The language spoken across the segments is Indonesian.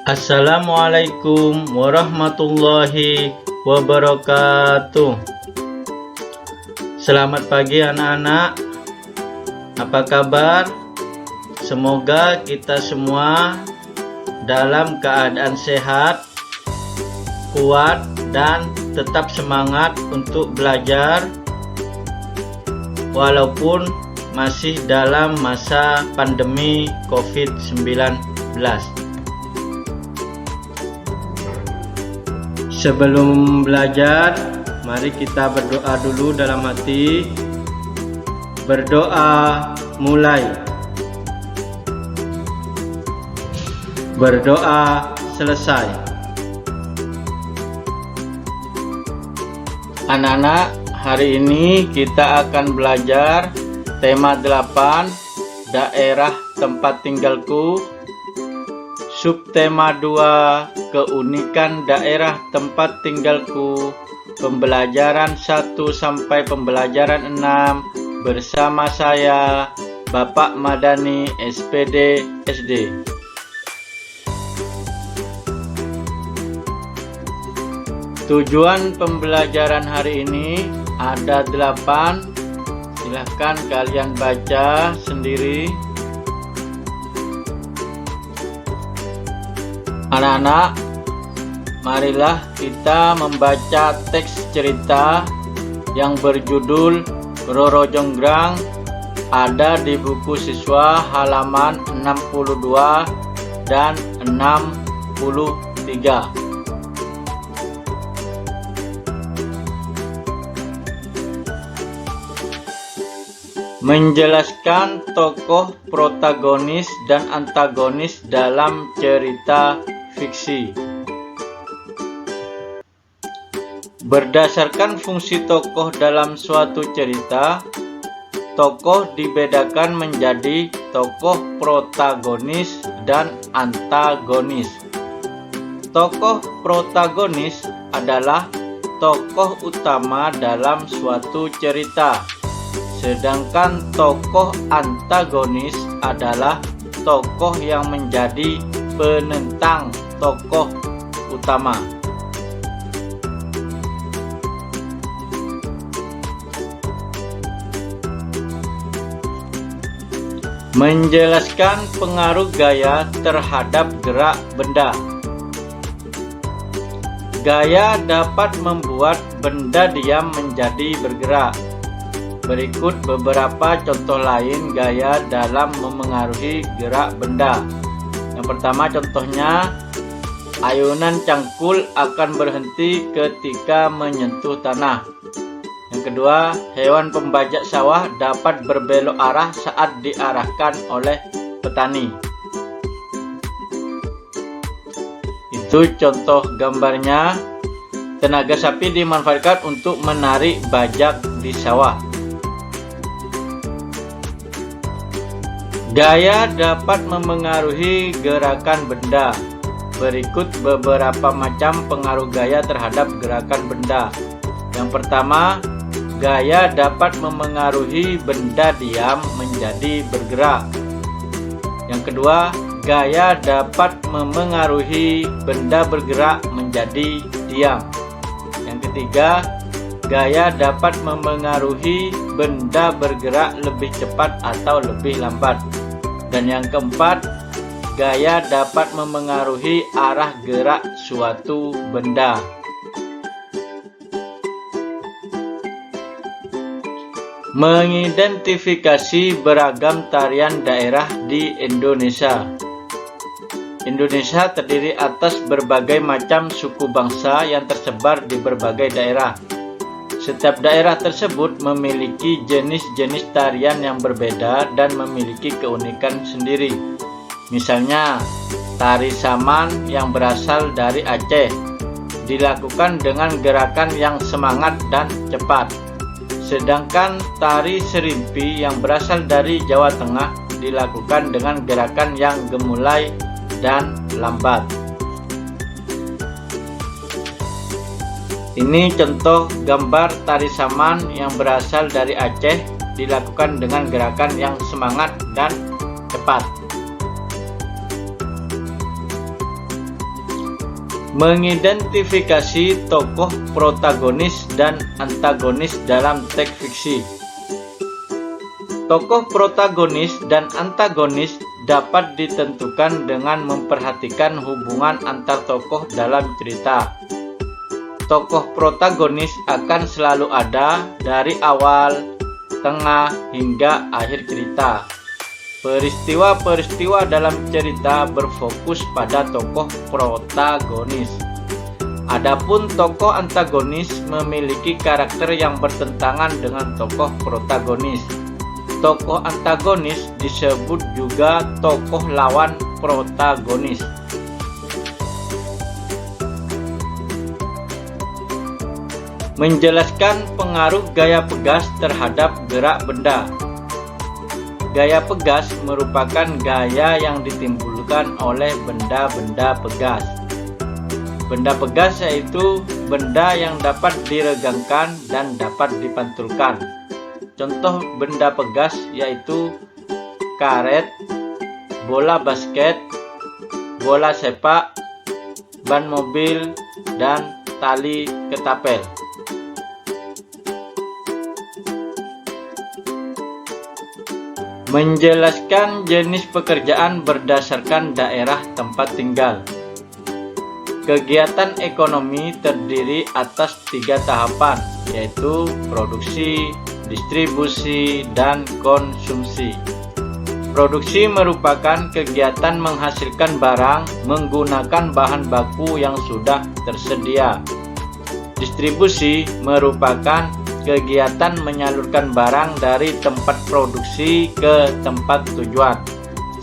Assalamualaikum warahmatullahi wabarakatuh. Selamat pagi anak-anak. Apa kabar? Semoga kita semua dalam keadaan sehat, kuat, dan tetap semangat untuk belajar walaupun masih dalam masa pandemi COVID-19. Sebelum belajar, mari kita berdoa dulu dalam hati. Berdoa mulai. Berdoa selesai. Anak-anak, hari ini kita akan belajar tema 8, daerah tempat tinggalku. Subtema 2, keunikan daerah tempat tinggalku. Pembelajaran 1 sampai pembelajaran 6 bersama saya, Bapak Madani, SPD, SD. Tujuan pembelajaran hari ini ada 8. Silahkan kalian baca sendiri. Anak-anak, marilah kita membaca teks cerita yang berjudul Roro Jonggrang, ada di buku siswa halaman 62 dan 63. Menjelaskan tokoh protagonis dan antagonis dalam cerita fiksi. Berdasarkan fungsi tokoh dalam suatu cerita, tokoh dibedakan menjadi tokoh protagonis dan antagonis. Tokoh protagonis adalah tokoh utama dalam suatu cerita, sedangkan tokoh antagonis adalah tokoh yang menjadi penentang tokoh utama. Menjelaskan pengaruh gaya terhadap gerak benda. Gaya dapat membuat benda diam menjadi bergerak. Berikut beberapa contoh lain gaya dalam memengaruhi gerak benda. Yang pertama contohnya, ayunan cangkul akan berhenti ketika menyentuh tanah. Yang kedua, hewan pembajak sawah dapat berbelok arah saat diarahkan oleh petani. Itu contoh gambarnya. Tenaga sapi dimanfaatkan untuk menarik bajak di sawah. Gaya dapat memengaruhi gerakan benda. Berikut beberapa macam pengaruh gaya terhadap gerakan benda. Yang pertama, gaya dapat memengaruhi benda diam menjadi bergerak. Yang kedua, gaya dapat memengaruhi benda bergerak menjadi diam. Yang ketiga, gaya dapat memengaruhi benda bergerak lebih cepat atau lebih lambat. Dan yang keempat, gaya dapat memengaruhi arah gerak suatu benda. Mengidentifikasi beragam tarian daerah di Indonesia. Indonesia terdiri atas berbagai macam suku bangsa yang tersebar di berbagai daerah. Setiap daerah tersebut memiliki jenis-jenis tarian yang berbeda dan memiliki keunikan sendiri. Misalnya, tari saman yang berasal dari Aceh dilakukan dengan gerakan yang semangat dan cepat. Sedangkan tari serimpi yang berasal dari Jawa Tengah dilakukan dengan gerakan yang gemulai dan lambat. Ini contoh gambar tari saman yang berasal dari Aceh dilakukan dengan gerakan yang semangat dan cepat. Mengidentifikasi tokoh protagonis dan antagonis dalam teks fiksi. Tokoh protagonis dan antagonis dapat ditentukan dengan memperhatikan hubungan antar tokoh dalam cerita. Tokoh protagonis akan selalu ada dari awal, tengah, hingga akhir cerita. Peristiwa-peristiwa dalam cerita berfokus pada tokoh protagonis. Adapun tokoh antagonis memiliki karakter yang bertentangan dengan tokoh protagonis. Tokoh antagonis disebut juga tokoh lawan protagonis. Menjelaskan pengaruh gaya pegas terhadap gerak benda. Gaya pegas merupakan gaya yang ditimbulkan oleh benda-benda pegas. Benda pegas yaitu benda yang dapat diregangkan dan dapat dipantulkan. Contoh benda pegas yaitu karet, bola basket, bola sepak, ban mobil, dan tali ketapel. Menjelaskan jenis pekerjaan berdasarkan daerah tempat tinggal. Kegiatan ekonomi terdiri atas 3 tahapan, yaitu produksi, distribusi, dan konsumsi. Produksi merupakan kegiatan menghasilkan barang menggunakan bahan baku yang sudah tersedia. Distribusi merupakan kegiatan menyalurkan barang dari tempat produksi ke tempat tujuan.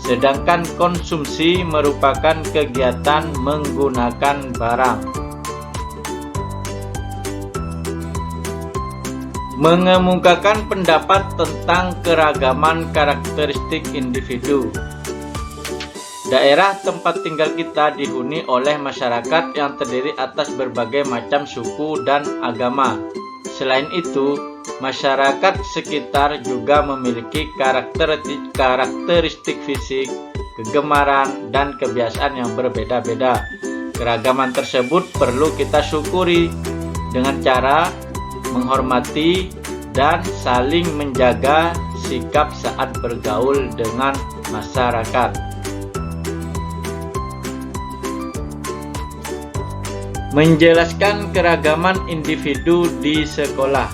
Sedangkan konsumsi merupakan kegiatan menggunakan barang. Mengemukakan pendapat tentang keragaman karakteristik individu. Daerah tempat tinggal kita dihuni oleh masyarakat yang terdiri atas berbagai macam suku dan agama. Selain itu, masyarakat sekitar juga memiliki karakteristik fisik, kegemaran, dan kebiasaan yang berbeda-beda. Keragaman tersebut perlu kita syukuri dengan cara menghormati dan saling menjaga sikap saat bergaul dengan masyarakat. Menjelaskan keragaman individu di sekolah.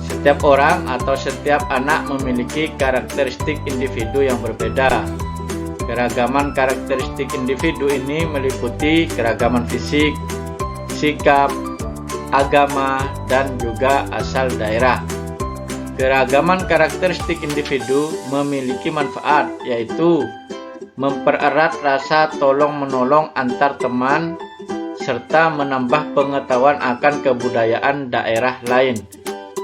Setiap orang atau setiap anak memiliki karakteristik individu yang berbeda. Keragaman karakteristik individu ini meliputi keragaman fisik, sikap, agama, dan juga asal daerah. Keragaman karakteristik individu memiliki manfaat, yaitu mempererat rasa tolong-menolong antar teman, serta menambah pengetahuan akan kebudayaan daerah lain.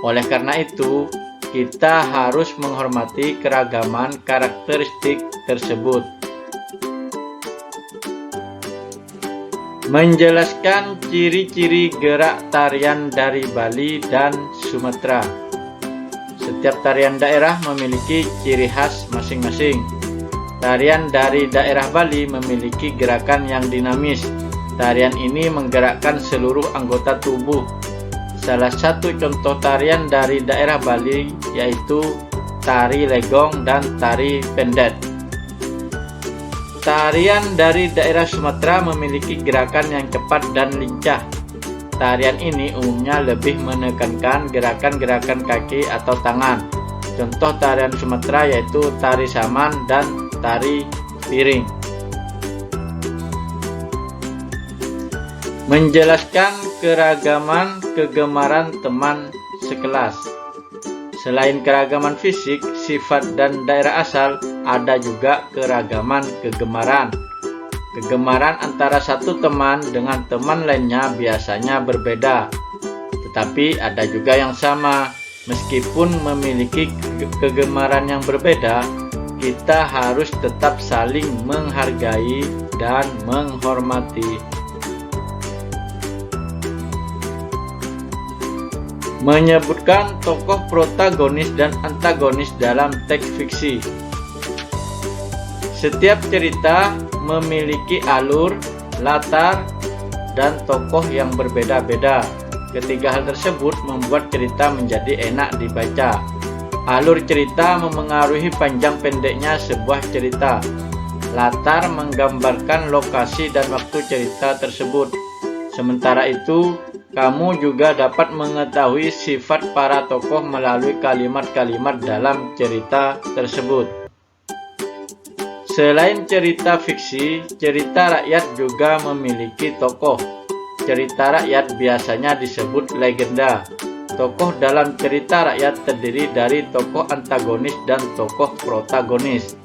Oleh karena itu, kita harus menghormati keragaman karakteristik tersebut. Menjelaskan ciri-ciri gerak tarian dari Bali dan Sumatera. Setiap tarian daerah memiliki ciri khas masing-masing. Tarian dari daerah Bali memiliki gerakan yang dinamis. Tarian ini menggerakkan seluruh anggota tubuh. Salah satu contoh tarian dari daerah Bali yaitu tari legong dan tari pendet. Tarian dari daerah Sumatera memiliki gerakan yang cepat dan lincah. Tarian ini umumnya lebih menekankan gerakan-gerakan kaki atau tangan. Contoh tarian Sumatera yaitu tari saman dan tari piring. Menjelaskan keragaman kegemaran teman sekelas. Selain keragaman fisik, sifat, dan daerah asal, ada juga keragaman kegemaran. Kegemaran antara satu teman dengan teman lainnya biasanya berbeda, tetapi ada juga yang sama. Meskipun memiliki kegemaran yang berbeda, kita harus tetap saling menghargai dan menghormati. Menyebutkan tokoh protagonis dan antagonis dalam teks fiksi. Setiap cerita memiliki alur, latar, dan tokoh yang berbeda-beda. Ketiga hal tersebut membuat cerita menjadi enak dibaca. Alur cerita memengaruhi panjang pendeknya sebuah cerita. Latar menggambarkan lokasi dan waktu cerita tersebut. Sementara itu, kamu juga dapat mengetahui sifat para tokoh melalui kalimat-kalimat dalam cerita tersebut. Selain cerita fiksi, cerita rakyat juga memiliki tokoh. Cerita rakyat biasanya disebut legenda. Tokoh dalam cerita rakyat terdiri dari tokoh antagonis dan tokoh protagonis.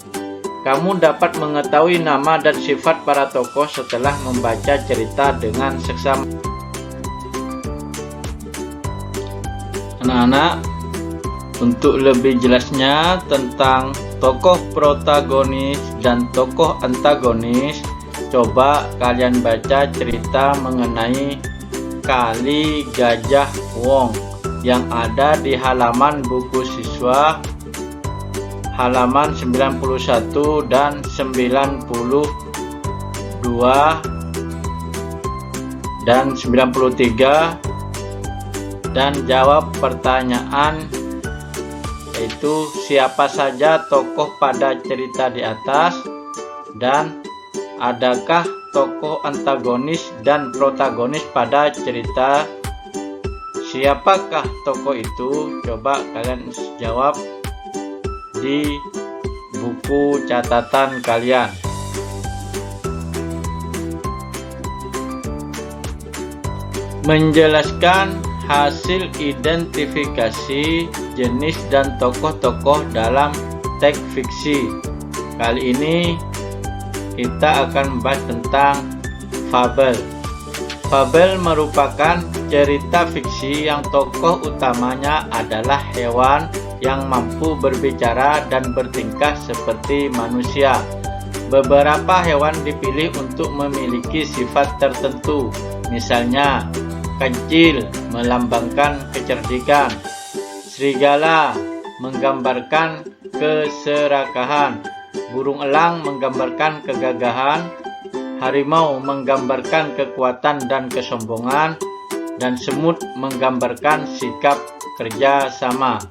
Kamu dapat mengetahui nama dan sifat para tokoh setelah membaca cerita dengan seksama. Anak-anak, untuk lebih jelasnya tentang tokoh protagonis dan tokoh antagonis, coba kalian baca cerita mengenai Kali Gajah Wong yang ada di halaman buku siswa halaman 91 dan 92 dan 93, dan jawab pertanyaan, yaitu siapa saja tokoh pada cerita di atas, dan adakah tokoh antagonis dan protagonis pada cerita? Siapakah tokoh itu? Coba kalian jawab di buku catatan kalian. Menjelaskan hasil identifikasi jenis dan tokoh-tokoh dalam teks fiksi. Kali ini kita akan membahas tentang fabel. Fabel merupakan cerita fiksi yang tokoh utamanya adalah hewan yang mampu berbicara dan bertingkah seperti manusia. Beberapa hewan dipilih untuk memiliki sifat tertentu. Misalnya, kancil melambangkan kecerdikan, serigala menggambarkan keserakahan, burung elang menggambarkan kegagahan, harimau menggambarkan kekuatan dan kesombongan, dan semut menggambarkan sikap kerja sama.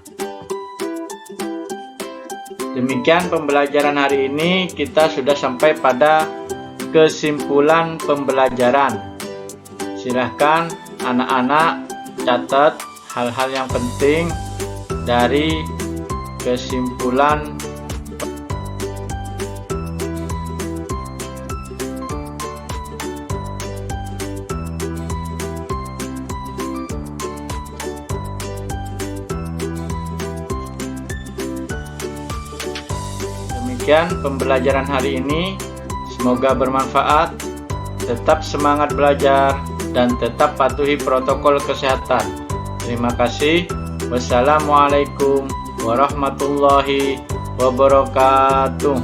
Demikian pembelajaran hari ini, kita sudah sampai pada kesimpulan pembelajaran. Silahkan anak-anak catat hal-hal yang penting dari kesimpulan. Demikian pembelajaran hari ini, semoga bermanfaat. Tetap semangat belajar dan tetap patuhi protokol kesehatan. Terima kasih. Wassalamualaikum warahmatullahi wabarakatuh.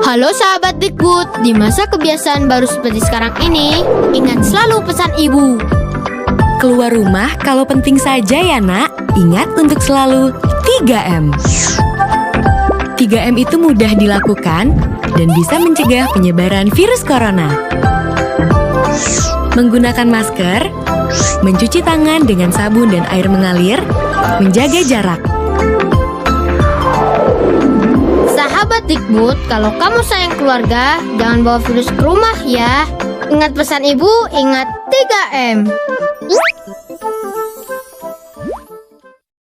Halo sahabat Dikbud, di masa kebiasaan baru seperti sekarang ini, ingat selalu pesan ibu. Keluar rumah kalau penting saja ya nak. Ingat untuk selalu 3M. 3M itu mudah dilakukan dan bisa mencegah penyebaran virus corona. Menggunakan masker, mencuci tangan dengan sabun dan air mengalir, menjaga jarak. Sahabat Dikbud, kalau kamu sayang keluarga, jangan bawa virus ke rumah ya. Ingat pesan ibu, ingat 3M.